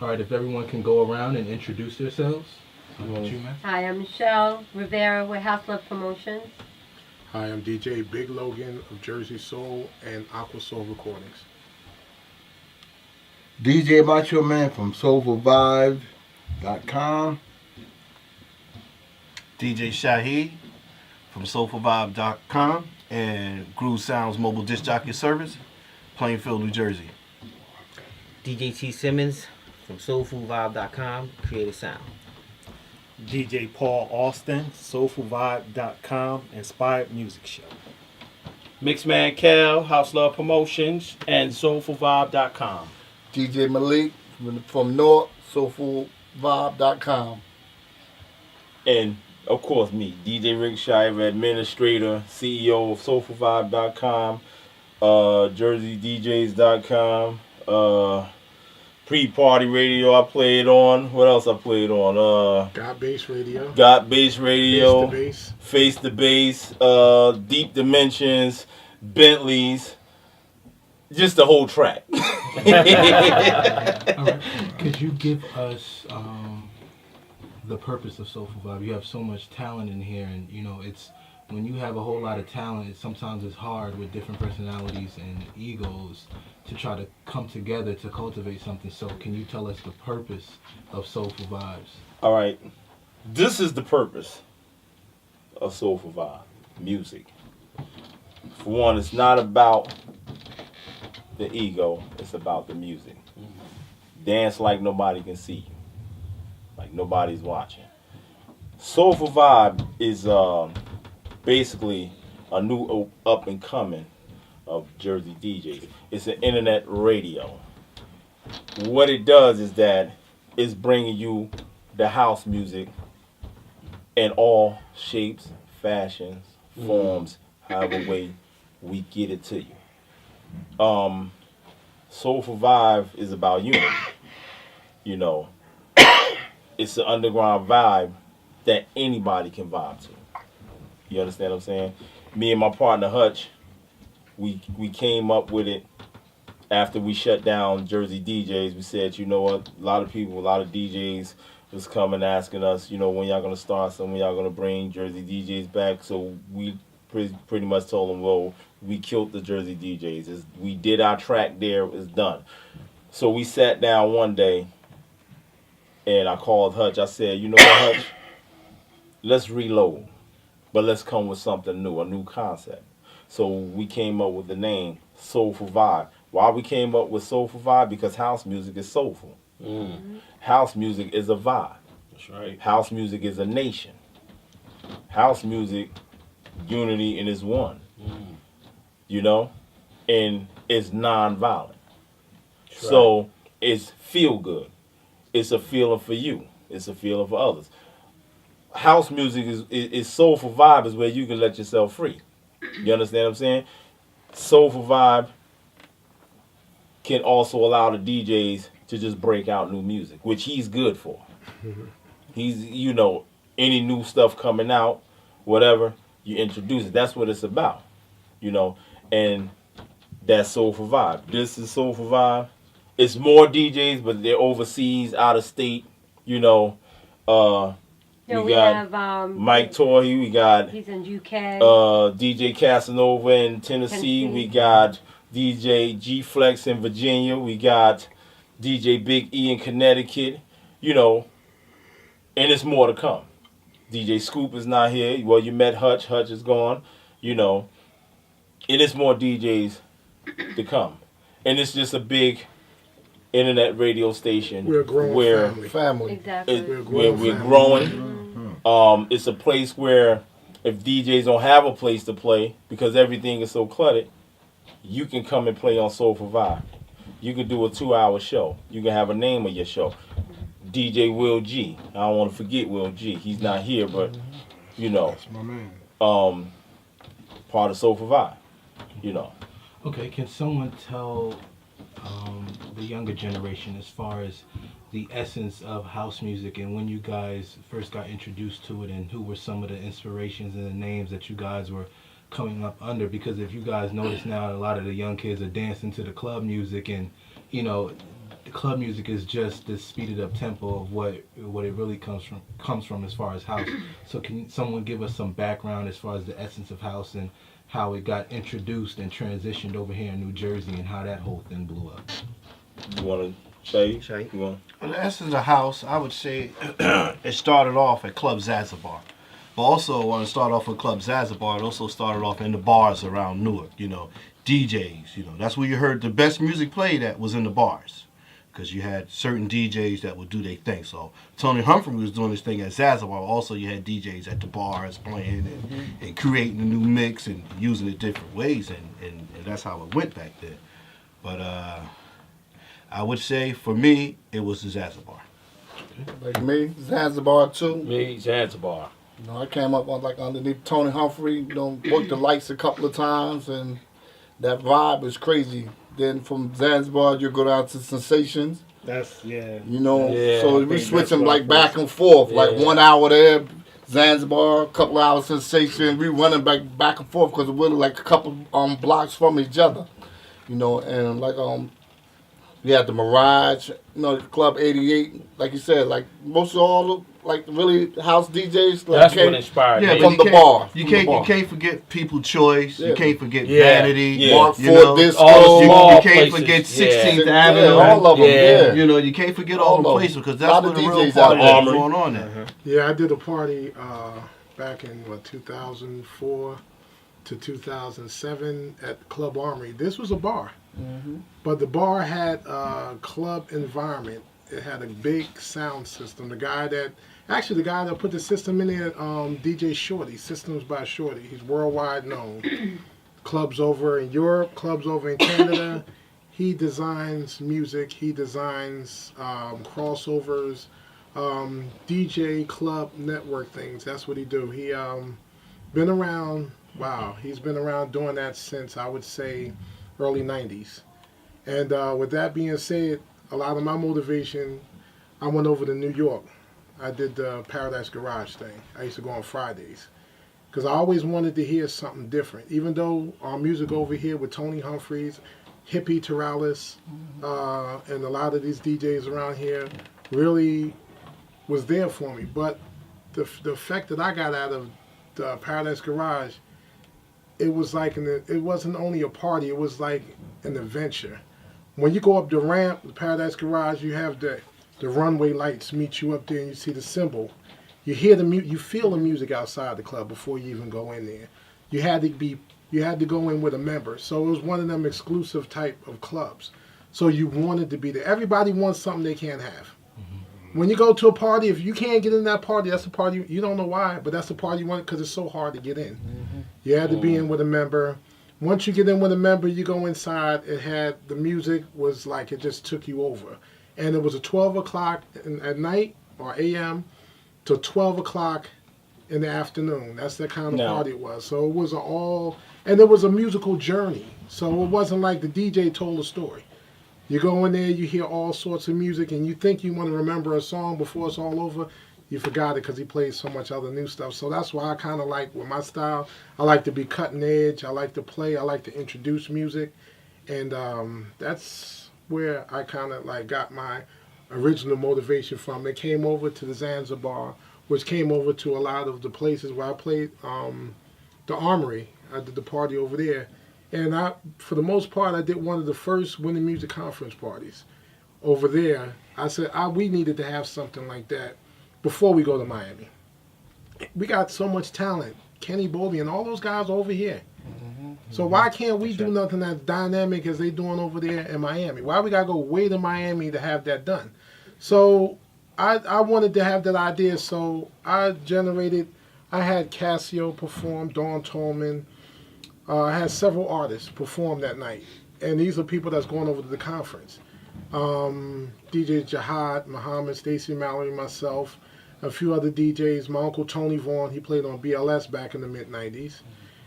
All right, if everyone can go around and introduce themselves. You, man. Hi, I'm Michelle Rivera with House Love Promotions. Hi, I'm DJ Big Logan of Jersey Soul and Aqua Soul Recordings. DJ Macho Man from SoulfulVibes.com. DJ Shaheed from SoulfulVibe.com and Groove Sounds Mobile Disc Jockey Service, Plainfield, New Jersey. DJ T. Simmons from SoulfulVibe.com, Creative Sound. DJ Paul Austin, SoulfulVibe.com, Inspired Music Show. Mixman Cal, House Love Promotions, and SoulfulVibe.com. DJ Malik from North, SoulfulVibe.com. And, of course, me, DJ Rick Shiver, Administrator, CEO of SoulfulVibe.com, JerseyDJs.com, Pre-Party Radio I played on. What else I played on? Got Bass Radio. Got Bass Radio. Face the Bass. Face the Bass. Deep Dimensions. Bentleys. Just the whole track. All right. Could you give us the purpose of Soulful Vibe? You have so much talent in here, and you know it's when you have a whole lot of talent. Sometimes it's hard with different personalities and egos to try to come together to cultivate something. So can you tell us the purpose of Soulful Vibes? All right. This is the purpose of Soulful Vibe. Music. For one, it's not about the ego. It's about the music. Dance like nobody can see you. Like nobody's watching. Soulful Vibe is basically a new up and coming of Jersey DJs. It's an internet radio. What it does is that it's bringing you the house music in all shapes, fashions, forms, however way we get it to you. Soulful Vibe is about unity. You know, it's an underground vibe that anybody can vibe to. You understand what I'm saying? Me and my partner Hutch, we came up with it after we shut down Jersey DJs. We said, you know what, a lot of DJs was coming asking us, you know, when y'all gonna start something, when y'all gonna bring Jersey DJs back. So we pretty much told them, well, we killed the Jersey DJs. We did our track there, it's done. So we sat down one day and I called Hutch. I said, you know what, Hutch, let's reload, but let's come with something new, a new concept. So we came up with the name Soulful Vibe. Why we came up with Soulful Vibe? Because house music is soulful. House music is a vibe. That's right. House music is a nation. House music, unity, and is one. You know? And it's non-violent. That's So right. it's feel good. It's a feeling for you. It's a feeling for others. House music is Soulful Vibe is where you can let yourself free. You understand what I'm saying? Soulful Vibe can also allow the DJs to just break out new music, which he's good for. He's, you know, any new stuff coming out, whatever, you introduce it. That's what it's about, you know, and that's Soulful Vibe. This is Soulful Vibe. It's more DJs, but they're overseas, out of state, you know. We got have Mike Torrey, we got he's in UK. DJ Casanova in Tennessee. We got DJ G Flex in Virginia. We got DJ Big E in Connecticut. You know, and it's more to come. DJ Scoop is not here. Well, you met Hutch. Hutch is gone. You know, and it's more DJs to come. And it's just a big internet radio station. We're a growing family. Exactly. We're growing. It's a place where if DJs don't have a place to play because everything is so cluttered, you can come and play on Soulful Vibe. You can do a 2-hour show. You can have a name of your show. DJ Will G. I don't want to forget Will G. He's not here, but you know, That's my man. Part of Soulful Vibe. You know. Okay, can someone tell the younger generation as far as the essence of house music and when you guys first got introduced to it and who were some of the inspirations and the names that you guys were coming up under? Because if you guys notice now, a lot of the young kids are dancing to the club music and, you know, the club music is just the speeded up tempo of what it really comes from as far as house. So can someone give us some background as far as the essence of house and how it got introduced and transitioned over here in New Jersey and how that whole thing blew up? You want to say? Shay. You want? Well, the essence of house, I would say it started off at Club Zanzibar. But also, when it started off at Club Zanzibar, it also started off in the bars around Newark, you know, DJs, you know. That's where you heard the best music played at was in the bars. Because you had certain DJs that would do their thing. So Tony Humphrey was doing his thing at Zanzibar. Also, you had DJs at the bars playing and creating a new mix and using it different ways. And that's how it went back then. But I would say, for me, it was the Zanzibar. Like me, Zanzibar too. Me, Zanzibar. You know, I came up on like underneath Tony Humphrey. You know, worked the lights a couple of times, and that vibe was crazy. Then from Zanzibar, you go down to Sensations. That's yeah. You know, Yeah, I so we think switch that's them what like I back and forth, like Yeah. 1 hour there, Zanzibar, a couple of hours Sensation. We running back and forth because we're like a couple blocks from each other. You know, and like we had the Mirage, you know, Club 88, like you said, like most of all the, like really house DJs. Like That's what inspired Yeah, me. but From the bar. You From the can't bar. you can't forget People Choice. Yeah. You can't forget Yeah. Vanity. Yeah. Mark You Ford know, Disco. all the You, small you can't places. forget Yeah. 16th Yeah, Avenue. all of them, Yeah. yeah. You know, you can't forget all All the of places them. because Lot that's of where the real DJs party out was there. going on there. Yeah, I did a party back in 2004 to 2007 at Club Armory. This was a bar, but the bar had a club environment. It had a big sound system. The guy that put the system in there, DJ Shorty, Systems by Shorty. He's worldwide known. Clubs over in Europe, clubs over in Canada. He designs music. He designs crossovers, DJ club network things. That's what he do. He been around. Wow, he's been around doing that since I would say early '90s. And with that being said, a lot of my motivation, I went over to New York. I did the Paradise Garage thing. I used to go on Fridays because I always wanted to hear something different. Even though our music over here with Tony Humphries, Hippie Terralis, and a lot of these DJs around here really was there for me. But the effect that I got out of the Paradise Garage, it was like it wasn't only a party. It was like an adventure. When you go up the ramp, the Paradise Garage, you have the runway lights meet you up there, and you see the symbol. You hear you feel the music outside the club before you even go in there. You had to go in with a member, so it was one of them exclusive type of clubs. So you wanted to be there. Everybody wants something they can't have. When you go to a party, if you can't get in that party, that's a party you don't know why, but that's the party you want because it's so hard to get in. You had to be in with a member. Once you get in with a member, you go inside. The music was like it just took you over. And it was a 12 o'clock at night or a.m. to 12 o'clock in the afternoon. That's the kind of No. party it was. So it was and it was a musical journey. So it wasn't like the DJ told a story. You go in there, you hear all sorts of music, and you think you want to remember a song before it's all over. You forgot it because he plays so much other new stuff. So that's why I kind of like, with my style, I like to be cutting edge. I like to play. I like to introduce music. And that's where I kind of like got my original motivation from. It came over to the Zanzibar, which came over to a lot of the places where I played the Armory. I did the party over there. And for the most part, I did one of the first Winter Music Conference parties over there. I said, we needed to have something like that before we go to Miami. We got so much talent. Kenny Bobby and all those guys over here. So why can't we do nothing that's dynamic as they doing over there in Miami? Why we got to go way to Miami to have that done? So I wanted to have that idea. So I had Casio perform, Dawn Tolman. I had several artists perform that night. And these are people that's going over to the conference. DJ Jihad, Muhammad, Stacey Mallory, myself, a few other DJs. My uncle Tony Vaughn, he played on BLS back in the mid-90s.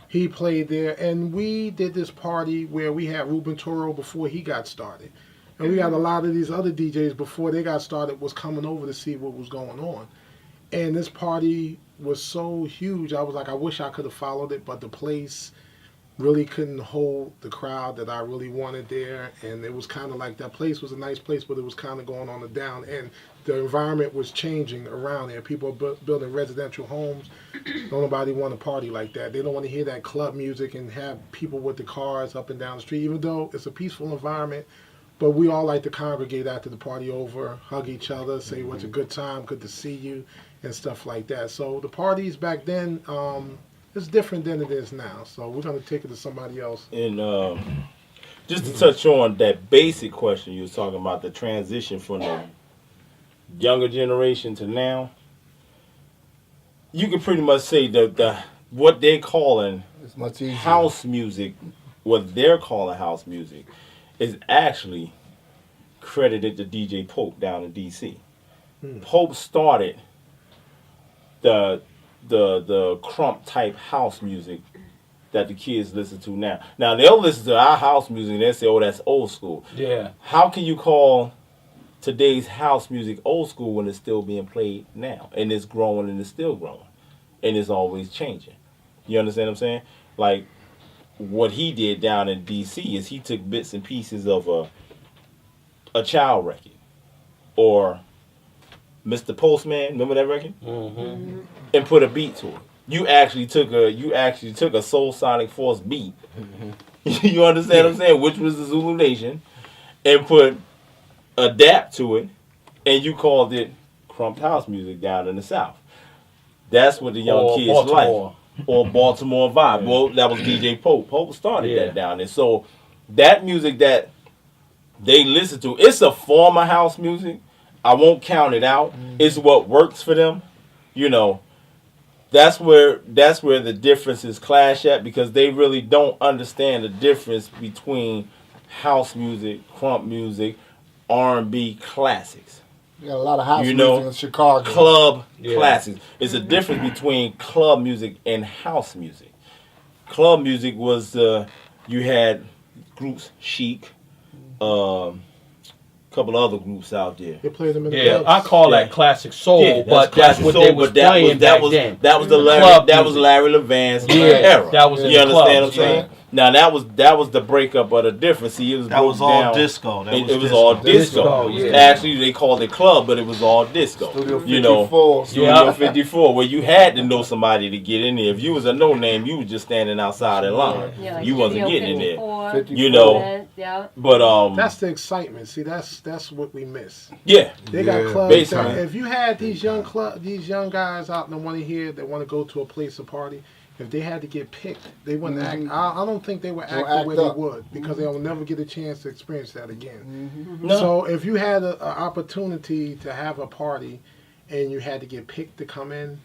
He played there, and we did this party where we had Ruben Toro before he got started. And we had a lot of these other DJs before they got started was coming over to see what was going on. And this party was so huge, I was like, I wish I could have followed it, but the place really couldn't hold the crowd that I really wanted there, and it was kind of like that place was a nice place, but it was kind of going on the down end. The environment was changing around there. People are building residential homes. Don't nobody want to party like that. They don't want to hear that club music and have people with the cars up and down the street, even though it's a peaceful environment. But we all like to congregate after the party over, hug each other, say it was a good time, good to see you, and stuff like that. So the parties back then, it's different than it is now. So we're going to take it to somebody else. And just to touch on that basic question you was talking about, the transition from the younger generation to now, you can pretty much say that what they're calling It's much easier. house music, what they're calling house music, is actually credited to DJ Pope down in D.C. Pope started the crump type house music that the kids listen to now. Now they'll listen to our house music and they'll say, "Oh, that's old school." Yeah. How can you call today's house music old school when it's still being played now and it's growing and it's still growing and it's always changing? You understand what I'm saying? Like what he did down in D.C. is he took bits and pieces of a child record or Mr. Postman, remember that record? Mm-hmm. And put a beat to it. You actually took a Soul Sonic Force beat. You understand what I'm saying? Which was the Zulu Nation, and put a dap to it, and you called it crump house music down in the South. That's what the young Or kids Baltimore. like. Or Baltimore vibe. Yeah. Well, that was DJ Pope. Pope started Yeah. that down there. So that music that they listen to, it's a form of house music. I won't count it out. It's what works for them. You know, that's where the differences clash at, because they really don't understand the difference between house music, crump music, R&B classics, You got a lot of house You music know, in Chicago. club Yeah. classics. It's a difference between club music and house music. Club music was you had groups Chic, couple other groups out there. They play them in the Yeah, clubs. I call that classic soul, Yeah, but that's what they was playing back then. That was the Club Larry Levan's Yeah, era. that was in You the understand what I'm clubs, saying? yeah. Now that was the breakup of the difference. See, it was That was broke all down. disco. That It was disco. all disco. Disco, yeah. Actually, they called it club, but it was all disco. Studio 54. You know, Studio Yeah. 54, where you had to know somebody to get in there. If you was a no name, you was just standing outside in line. Yeah, like You wasn't Studio getting in there. 54, 54. You know, Yeah. but That's the excitement. See, that's what we miss. yeah, They got Yeah, clubs. basically. That, if you had these young guys out and want to hear, they want to go to a place, a party. If they had to get picked, they wouldn't act. I don't think they would act the act way up. they would, because they will never get a chance to experience that again. No. So if you had an opportunity to have a party, and you had to get picked to come in,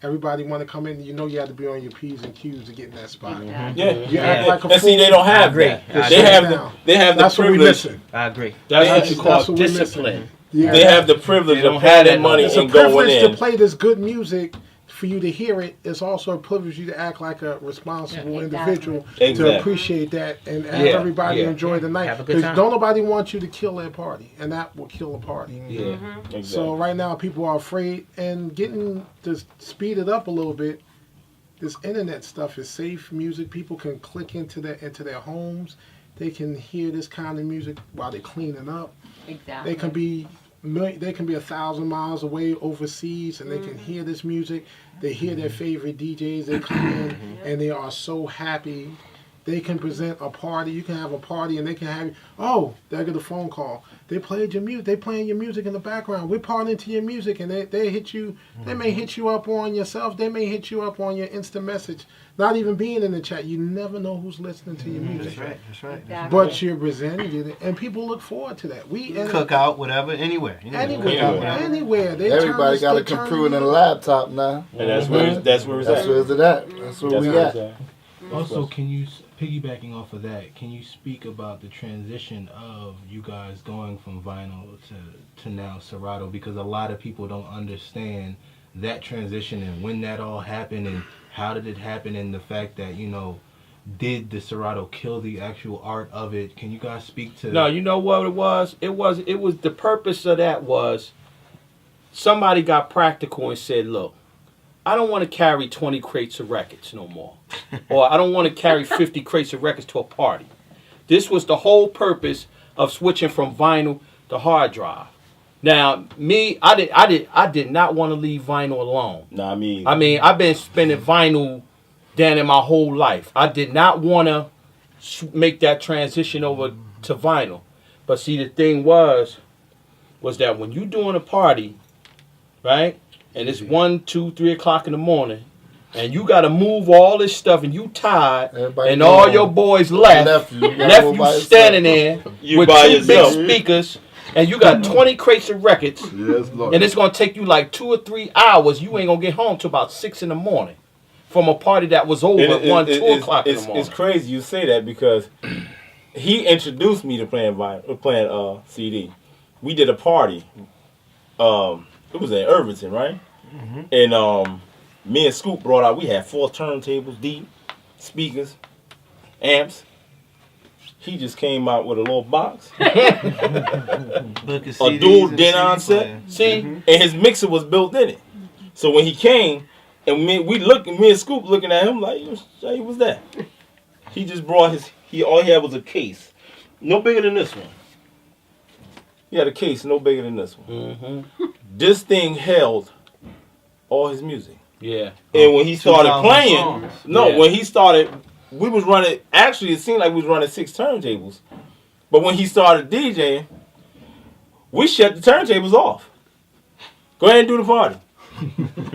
everybody want to come in. You know you had to be on your P's and Q's to get in that spot. Exactly. yeah. You act like a And see, fool. they don't have agree. that. I They agree. have Now, they have the That's what we privilege. missing. I agree. That's what That's you call what we're missing. discipline. Yeah. They have the privilege They don't of have having that money It's a and going privilege in. to play this good music for you to hear it. It's also a privilege for you to act like a responsible Yeah, individual exactly. to appreciate that and have Yeah, everybody yeah. enjoy the night. Have a good Because time. don't nobody want you to kill their party, and that will kill a party. Yeah. Exactly. So right now people are afraid, and getting to speed it up a little bit. This internet stuff is safe music. People can click into their homes. They can hear this kind of music while they're cleaning up. Exactly. They can be 1,000 miles away overseas, and they can hear this music. They hear their favorite DJs. They come in and they are so happy. They can present a party. You can have a party, and they can have. Oh, they get a phone call. They played your music. They playing your music in the background. We're partying to your music, and they hit you. They may hit you up on yourself. They may hit you up on your instant message. Not even being in the chat. You never know who's listening to your music. That's right. That's right. Exactly. But you're presenting it, and people look forward to that. Cookout, whatever, anywhere. Anywhere, Yeah. anywhere. They Everybody turn got a this- they turn computer and it a up. laptop now. And that's where it's That's at. where it's at. That's where That's we where at. it's at. Also, can you, piggybacking off of that, can you speak about the transition of you guys going from vinyl to now Serato? Because a lot of people don't understand that transition and when that all happened and how did it happen, and the fact that, you know, did the Serato kill the actual art of it? Can you guys speak to? No, you know what it was? It was the purpose of that was somebody got practical and said, look, I don't want to carry 20 crates of records no more. Or I don't want to carry 50 crates of records to a party. This was the whole purpose of switching from vinyl to hard drive. Now, me, I did not want to leave vinyl alone. Nah, I mean, I've been spinning vinyl down in my whole life. I did not want to make that transition over to vinyl. But see, the thing was that when you doing a party, right, and it's 1, 2, 3 o'clock in the morning, and you got to move all this stuff, and you tired, Everybody and all gone. your boys left You you standing there You with by 2 yourself. big speakers, and you got 20 crates of records, Yes, Lord. and it's going to take you like 2 or 3 hours. You ain't going to get home till about 6 in the morning from a party that was over at 1, 2 o'clock in the morning. It's crazy you say that because he introduced me to playing CD. We did a party. It was in Irvington, right? Mm-hmm. And me and Scoop brought out. We had 4 turntables deep, speakers, amps. He just came out with a little box, a dual Denon set. See, and his mixer was built in it. So when he came, and me and Scoop looking at him like, "He was that?" He just brought all he had was a case, no bigger than this one. He had a case no bigger than this one. Mm-hmm. This thing held all his music. Yeah. And when he started 2,000 playing, songs. when he started, we was running, actually it seemed like we was running 6 turntables. But when he started DJing, we shut the turntables off. Go ahead and do the party.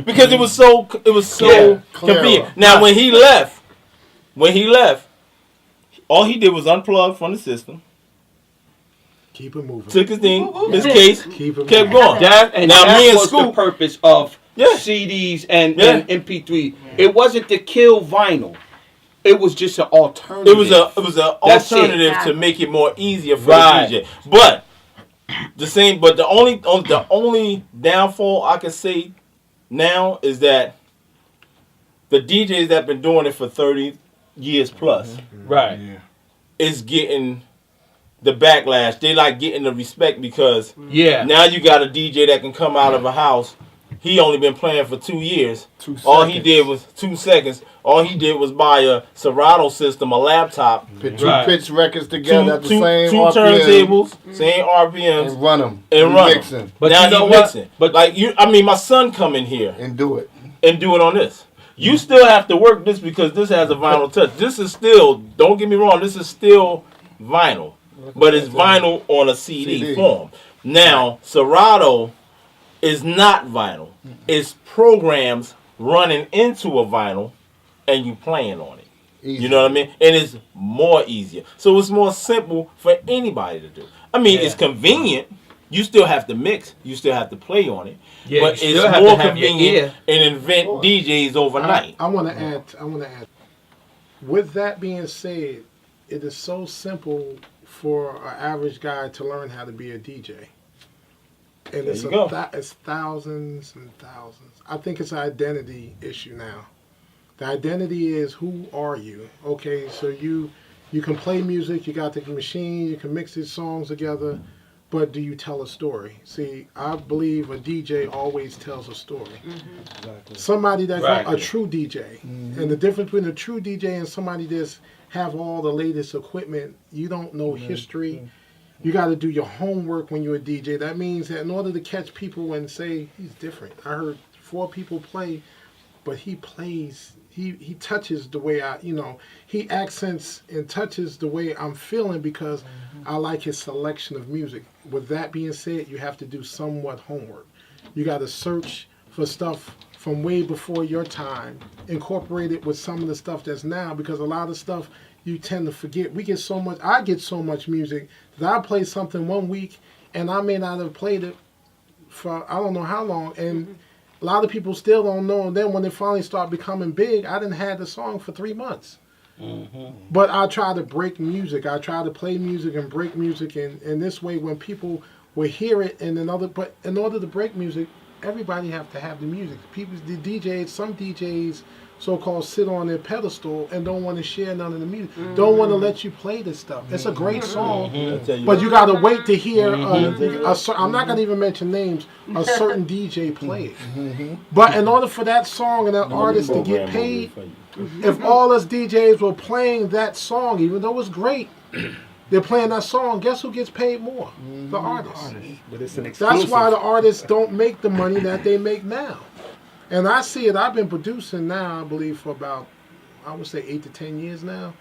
Because it was so Clear. convenient. Now when he left, all he did was unplug from the system, Keep it moving. took his thing, his case, Keep it kept moving. going. Now That me and was the Scoop, purpose of Yeah. CDs and Yeah. MP3. It wasn't to kill vinyl. It was just an alternative. it was an That's it. alternative to make it more easier for Right. the DJ. But the only downfall I can say now is that the DJs that been doing it for 30 years plus right. is getting the backlash. They like getting the respect because Yeah. now you got a DJ that can come out of a house. He only been playing for 2 years. 2 All he seconds. did was 2 seconds. All he did was buy a Serato system, a laptop, Put 2 Right. pitch records together at the two same two RPM turntables, same RPMs, and run them. and run 'em. mixing But now you know he's what? mixing. But- like my son come in here and do it. and do it on this. You still have to work this because this has a vinyl touch. This is still, don't get me wrong, this is still vinyl, but it's vinyl on a CD form. Now Serato is not vinyl. It's programs running into a vinyl, and you playing on it. Easy. You know what I mean? And it's more easier. So it's more simple for anybody to do. I mean, it's convenient. You still have to mix. You still have to play on it. Yeah, but you it's still have more to have your convenient ear. and invent DJs overnight. I want to add. With that being said, it is so simple for an average guy to learn how to be a DJ. And There you go. It's thousands and thousands. I think it's an identity issue now. The identity is, who are you? Okay, so you can play music, you got the machine, you can mix these songs together, but do you tell a story? See, I believe a DJ always tells a story. Somebody that's Right. a true DJ. And the difference between a true DJ and somebody that's have all the latest equipment, you don't know history. You got to do your homework when you're a DJ. That means that in order to catch people and say, he's different. I heard 4 people play, but he plays, he touches the way he accents and touches the way I'm feeling because I like his selection of music. With that being said, you have to do somewhat homework. You got to search for stuff from way before your time, incorporate it with some of the stuff that's now, because a lot of stuff you tend to forget. I get so much music that I play something one week and I may not have played it for I don't know how long, and a lot of people still don't know. And then when they finally start becoming big, I didn't have the song for 3 months. But I try to break music. I try to play music and break music, and this way when people will hear it, but in order to break music, everybody have to have the music. People, the DJs, some DJs, so-called, sit on their pedestal and don't want to share none of the music. Don't want to let you play this stuff. It's a great song, but you got to wait to hear. I'm not going to even mention names. A certain DJ play it. But in order for that song and that artist to get paid, if all us DJs were playing that song, even though it's great, they're playing that song, guess who gets paid more? The artist. But it's an exclusive. That's why the artists don't make the money that they make now. And I see it. I've been producing now, I believe, for about, I would say 8 to 10 years now.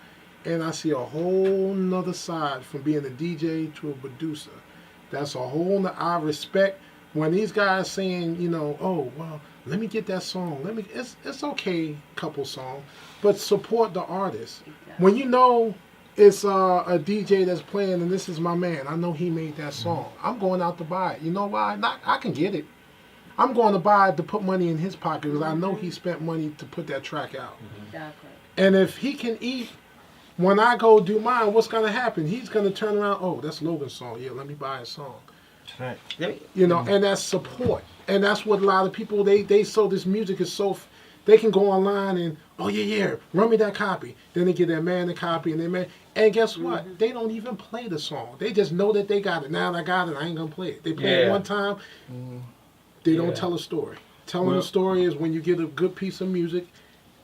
And I see a whole nother side from being a DJ to a producer. That's a whole nother, I respect when these guys saying, you know, oh, well, let me get that song. It's okay, couple song, but support the artist. When you know it's a DJ that's playing and this is my man, I know he made that song, I'm going out to buy it. You know why? I can get it. I'm going to buy it to put money in his pocket because I know he spent money to put that track out. Exactly. And if he can eat, when I go do mine, what's going to happen? He's going to turn around, oh, that's Logan's song. Yeah, let me buy his song. Right. You know, and that's support. And that's what a lot of people, they so this music is so, they can go online and, oh, yeah, run me that copy. Then they get their man the copy and their man. And guess what? They don't even play the song. They just know that they got it. Now I got it, I ain't going to play it. They play it one time. They don't tell a story. Telling a story is when you get a good piece of music,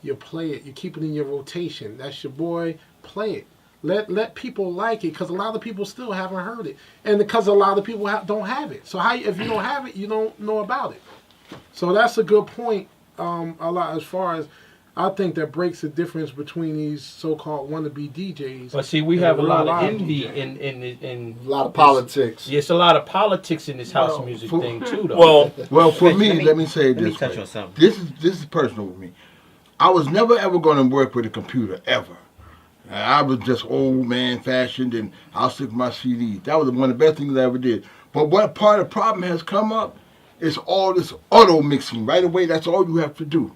you play it. You keep it in your rotation. That's your boy. Play it. Let people like it because a lot of people still haven't heard it, and because a lot of people don't have it. So how if you don't have it, you don't know about it. So that's a good point. A lot as far as I think that breaks the difference between these so-called wannabe DJs. But see, we have a lot of envy in A lot of politics. Yes, a lot of politics in this house music thing too, though. Well, for me, let me say it Let me this touch way. on something. This is personal with me. I was never ever going to work with a computer ever. I was just old man fashioned, and I'll stick with my CDs. That was one of the best things I ever did. But what part of the problem has come up is all this auto mixing. Right away, that's all you have to do.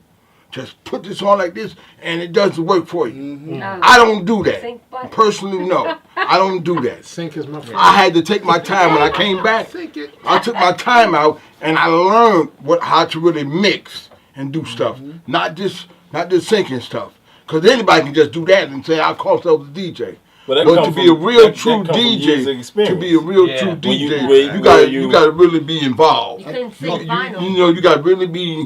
Just put this on like this, and it doesn't work for you. I don't do that. Sync button. Personally, no. I don't do that. Sync is my friend. I had to take my time when I came back. I took my time out, and I learned how to really mix and do stuff, not just syncing stuff. Because anybody can just do that and say, I'll call myself a DJ. But to be a real true DJ, you got to really be involved. You couldn't sing vinyl. You know, you got to really be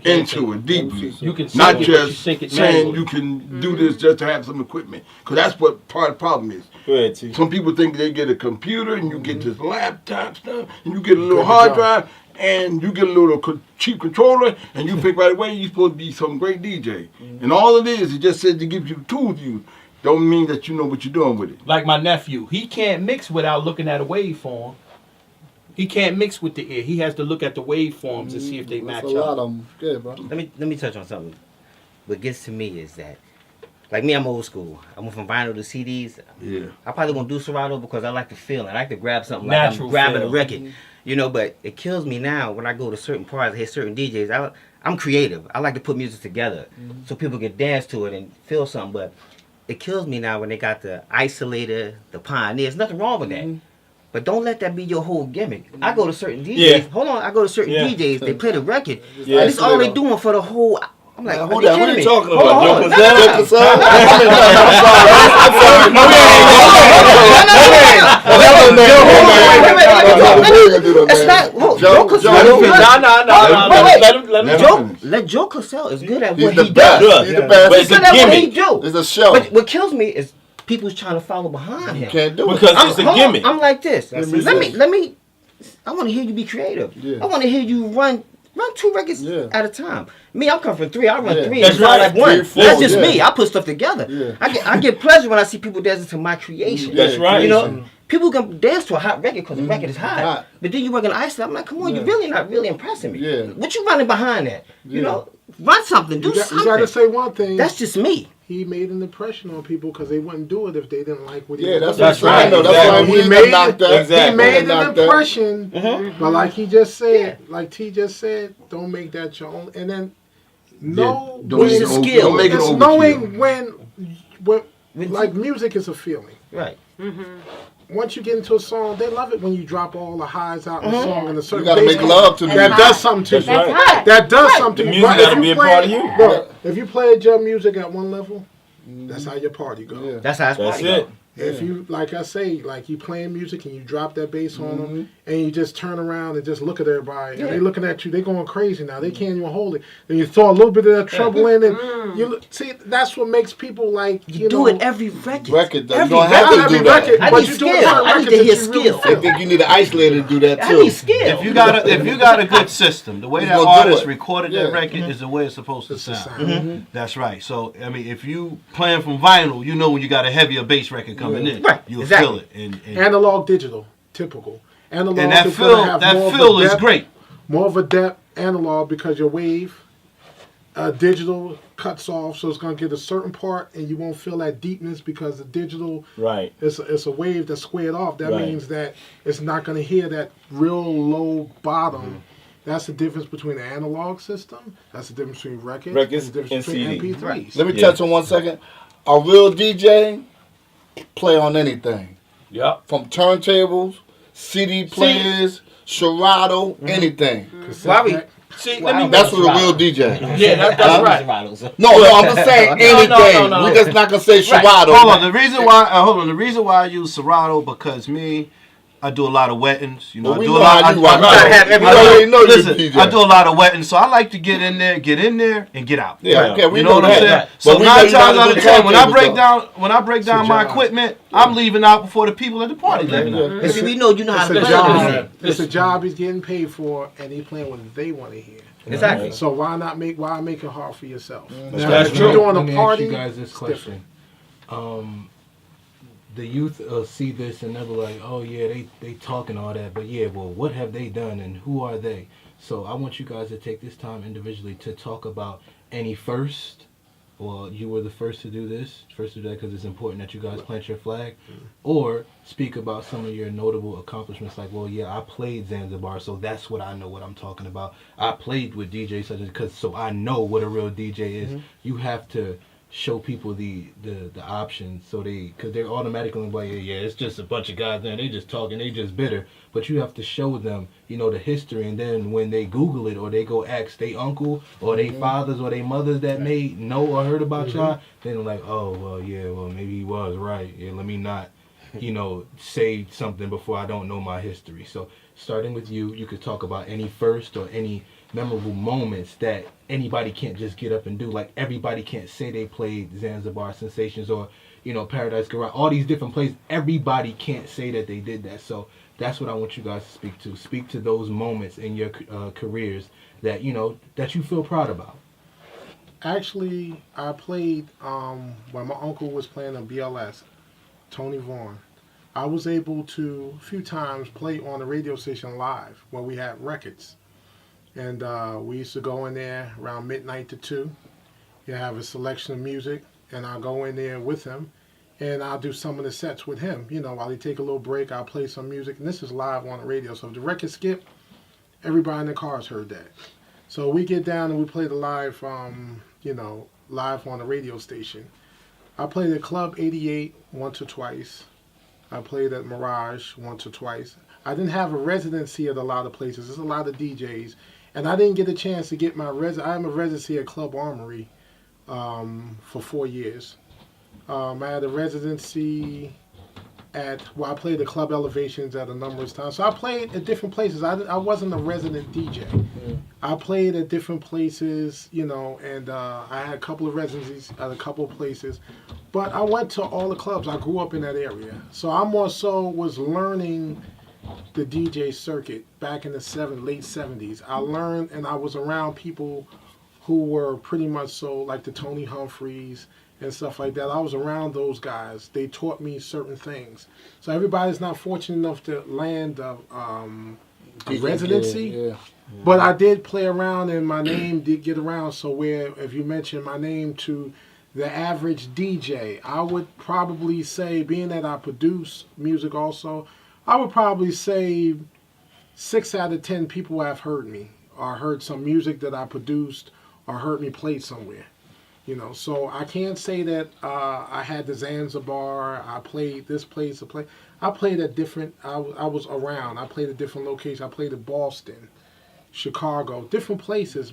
into it deeply. You can sing not it, but just you sing it saying manually. you can do this just to have some equipment. Because that's what part of the problem is. Go ahead, T. Some people think they get a computer and you get this laptop stuff and you get a little hard drive and you get a little cheap controller and you think right away you're supposed to be some great DJ. And all it is just says to give you the tools you don't mean that you know what you're doing with it. Like my nephew, he can't mix without looking at a waveform. He can't mix with the ear. He has to look at the waveforms and see if they match That's a lot up. of them. Good, bro. Let me touch on something. What gets to me is that, like me, I'm old school. I went from vinyl to CDs. Yeah. I probably won't do Serato because I like the feeling. I like to grab something Natural like I'm grabbing feel. a record. You know, but it kills me now when I go to certain parts, I hear certain DJs. I'm creative. I like to put music together so people can dance to it and feel something. But it kills me now when they got the isolator, the Pioneer. There's nothing wrong with that. But don't let that be your whole gimmick. I go to certain DJs. Yeah. Hold on. I go to certain Yeah. DJs. They play the record. Yeah. And it's all they doing for the whole. I'm like, Now, are hold you on, what kidding are me? you talking Hold about? on, Joe hold on. Pizzelle? No, no, no. It's not. Look, Joe Cassell. Let Joe Cassell is good at He's what the he best. does. He's the But best. it's He's a good at what he gimmick. do. It's a show. But what kills me is people's trying to follow behind him. Can't do it. Because it's a hold on, gimmick. I'm like this. That's Let it. me. I want to hear you be creative. Yeah. I want to hear you run 2 records Yeah. at a time. Me, I'm coming from 3. I run Yeah. 3 That's and sound right. like 1. 3, 4, That's just yeah. me. I put stuff together. Yeah. I get pleasure when I see people dancing to my creation. That's right. You know, people can dance to a hot record because the record is hot. Hot. But then you work an ice. I'm like, come on, Yeah. you're really not really impressing me. Yeah. What you running behind that? You Yeah. know, run something, do You something. got to say one thing. That's just me. He made an impression on people because they wouldn't do it if they didn't like what he Yeah, was that's doing. what I'm saying, though. That's why Exactly. we He made knocked that. He Exactly. made an Knocked that. impression, but like he just said, like T just said, don't make that your own. And then know Don't when make it It's a over- skill. Don't make it it's overkill. knowing when like music is a feeling. Right. once you get into a song, they love it when you drop all the highs out in the song and a You certain gotta make bass love to the that music. does something to you. That's right. Right. That does something The to you. music But if gotta be you a part of play- you. Look, if you play your music at one level, that's how your party goes. Yeah. That's how it's That's supposed to it. go. If you, like I say, like you playing music and you drop that bass on them, and you just turn around and just look at everybody, and they looking at you, they going crazy now. They can't even hold it. Then you throw a little bit of that trouble in, and you see that's what makes people like you Do know. it every record. Record, you Every don't Not have to every do that. record, I but need you do it skill. on I need records to that hear you skill. I think you need an isolator to do that I too. need skill. If you got a good system, the way He's that gonna do artist it. recorded Yeah. that record is the way it's supposed to It's the sound. sound. That's right. So I mean, if you playing from vinyl, you know when you got a heavier bass record coming in, Right, you'll exactly. feel it. And Analog, digital, typical. Analog and that is gonna feel have that more of a feel is depth, great. more of a depth analog because your wave. Digital cuts off, so it's gonna get a certain part, and you won't feel that deepness because the digital Right. it's a wave that's squared off. That Right. means that it's not gonna hear that real low bottom. That's the difference between the analog system. That's the difference between records Records and the difference and between CD. MP3s. Let me Yeah. touch on 1 second. A real DJ play on anything, Yep. from turntables, CD players, Serato, anything. Cassette Why we- deck. See, Wow. let me. That's what a real DJ. Yeah, that's right. No, I'm just saying anything. no. We just not gonna say Right. Serato. Hold on. The reason why I use Serato because me, I do a lot of wettings. You know, Well, I we do know a lot. how you I rock. gotta have every- We already know you Listen, DJ. I do a lot of wettings, so I like to get in there, and get out. Yeah, okay, we You know know what I'm that. saying? Right. So But we know 9 you times gotta out do of 10, when I turntables, break though. down my job. equipment, I'm leaving out before the people at the party leaving out. And see, we know you know how It's to a play job. music. It's a job he's getting paid for, and he's playing what they want to hear. Exactly. So why make it hard for yourself? Now, That's if you're true. doing Let me a party, ask you guys this it's question. The youth see this and they're like, oh yeah, they talking all that, but yeah, well, what have they done and who are they? So I want you guys to take this time individually to talk about any first. Well, you were the first to do this, because it's important that you guys plant your flag, or speak about some of your notable accomplishments. Like, well, yeah, I played Zanzibar, so that's what I know what I'm talking about. I played with DJ such as because so I know what a real DJ is. You have to show people the options so because they're automatically like, yeah, it's just a bunch of guys there, they just talking, they just bitter. But you have to show them, the history, and then when they Google it or they go ask their uncle or their fathers or their mothers that may know or heard about y'all, then they're like, oh well, yeah, well maybe he was right. Yeah, let me not, say something before I don't know my history. So starting with you could talk about any first or any memorable moments that anybody can't just get up and do. Like everybody can't say they played Zanzibar Sensations or Paradise Garage, all these different places. Everybody can't say that they did that. So that's what I want you guys to speak to. Speak to those moments in your careers that that you feel proud about. Actually, I played when my uncle was playing on BLS, Tony Vaughn. I was able to a few times play on the radio station live when we had records. And we used to go in there around midnight to 2. You have a selection of music, and I'll go in there with him, and I'll do some of the sets with him. While he take a little break, I'll play some music, and this is live on the radio. So if the record skip, everybody in the cars heard that. So we get down and we play the live, live on the radio station. I played at Club 88 once or twice. I played at Mirage once or twice. I didn't have a residency at a lot of places. There's a lot of DJs. And I didn't get a chance to get my I'm a residency at Club Armory for 4 years. I had a residency I played at Club Elevations at a number of times. So I played at different places. I wasn't a resident DJ. I played at different places, and I had a couple of residencies at a couple of places. But I went to all the clubs. I grew up in that area. So I more so was learning the DJ circuit back in the late 70s. I learned, and I was around people who were pretty much so like the Tony Humphreys and stuff like that. I was around those guys. They taught me certain things. So everybody's not fortunate enough to land a residency. Yeah. But I did play around, and my name did get around. So where if you mention my name to the average DJ, I would probably say, being that I produce music also, I would probably say 6 out of 10 people have heard me or heard some music that I produced or heard me play somewhere. You know, so I can't say that I had the Zanzibar. I played this place. I played at different. I was around. I played at different locations. I played at Boston, Chicago, different places.